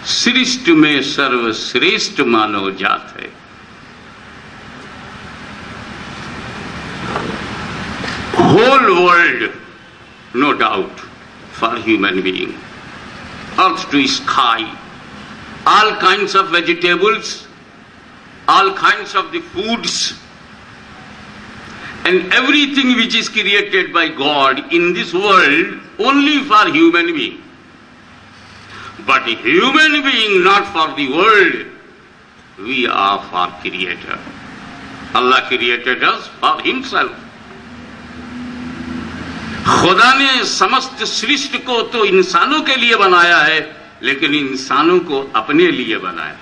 श्रेष्ठ में सर्वश्रेष्ठ मानव जात है। Whole world, no doubt, for human being. Earth to sky, all kinds of vegetables, all kinds of the foods, and everything which is created by God in this world only for human being. But human being not for the world, we are for Creator. Allah created us for Himself. खुदा ने समस्त सृष्टि को तो इंसानों के लिए बनाया है, लेकिन इंसानों को अपने लिए बनाया।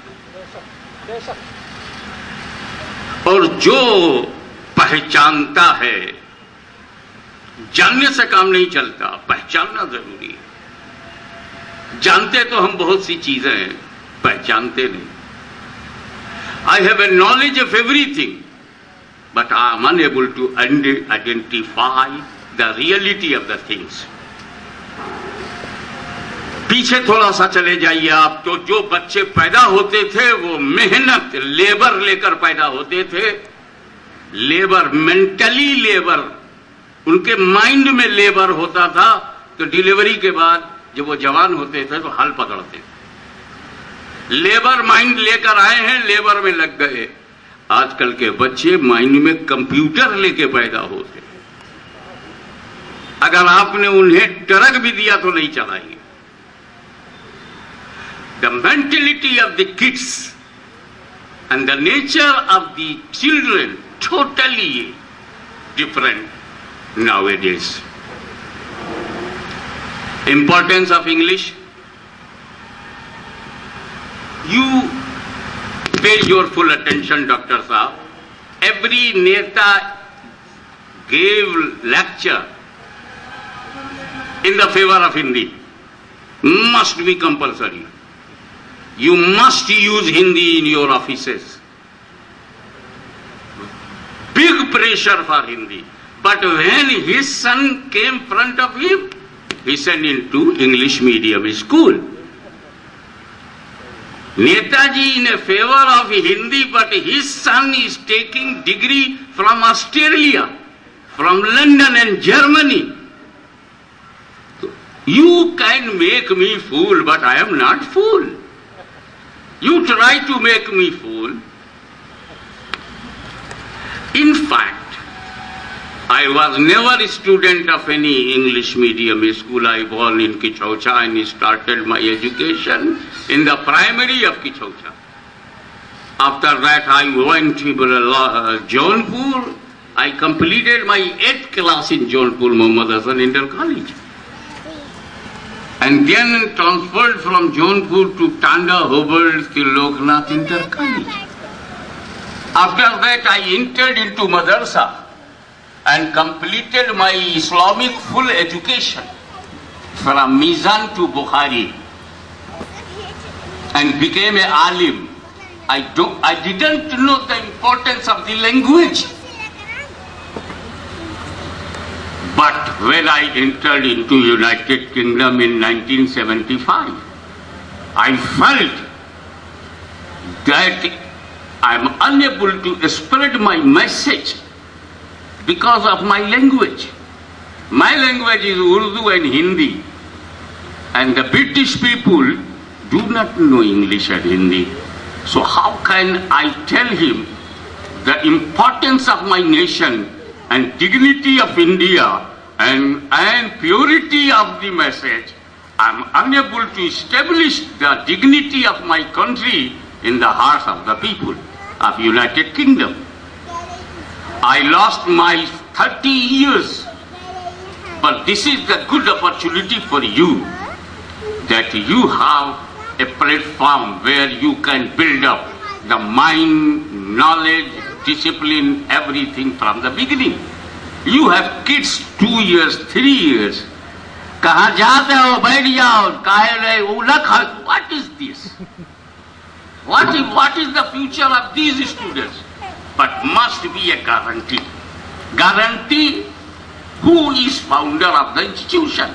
और जो पहचानता है, जानने से काम नहीं चलता, पहचानना जरूरी है। जानते तो हम बहुत सी चीजें हैं, पहचानते नहीं। I have a knowledge of everything, but I am unable to identify the reality of the things. पीछे थोड़ा सा चले जाइए आप, तो जो बच्चे पैदा होते थे वो मेहनत, लेबर लेकर पैदा होते थे। लेबर, मेंटली लेबर, उनके माइंड में लेबर होता था। तो डिलीवरी के बाद जब वो जवान होते थे तो हल पकड़ते थे। लेबर माइंड लेकर आए हैं, लेबर में लग गए। आजकल के बच्चे माइंड में कंप्यूटर लेके पैदा होते। अगर आपने उन्हें ट्रक भी दिया तो नहीं चलाएंगे। The mentality of the kids and the nature of the children totally different nowadays. Importance of English. You pay your full attention, Dr. Saab. Every neta gave lecture in the favor of Hindi. Must be compulsory. You must use Hindi in your offices. Big pressure for Hindi. But when his son came front of him, he sent into English medium school. Netaji in a favor of Hindi, but his son is taking degree from Australia, from London and Germany. You can make me fool, but I am not fool. You try to make me fool. In fact, I was never a student of any English medium school. I born in Kichaucha and started my education in the primary of Kichaucha. After that, I went to Jaunpur. I completed my 8th class in Jaunpur, Muhammad Hassan Inter College. And then transferred from Jaunpur to Tanda, Hobart, to Loknath Inter College. After that, I entered into Madrasa and completed my Islamic full education from Mizan to Bukhari and became a alim. I didn't know the importance of the language. But when I entered into United Kingdom in 1975, I felt that I am unable to spread my message because of my language. My language is Urdu and Hindi, and the British people do not know English and Hindi. So how can I tell him the importance of my nation and dignity of India and purity of the message? I am unable to establish the dignity of my country in the hearts of the people of United Kingdom. I lost my 30 years, but this is the good opportunity for you, that you have a platform where you can build up the mind, knowledge, discipline, everything from the beginning. You have kids 2 years, 3 years. Kahan jaate ho, baith jao, kahe rahe, what is this? What is the future of these students? But must be a guarantee. Guarantee who is founder of the institution.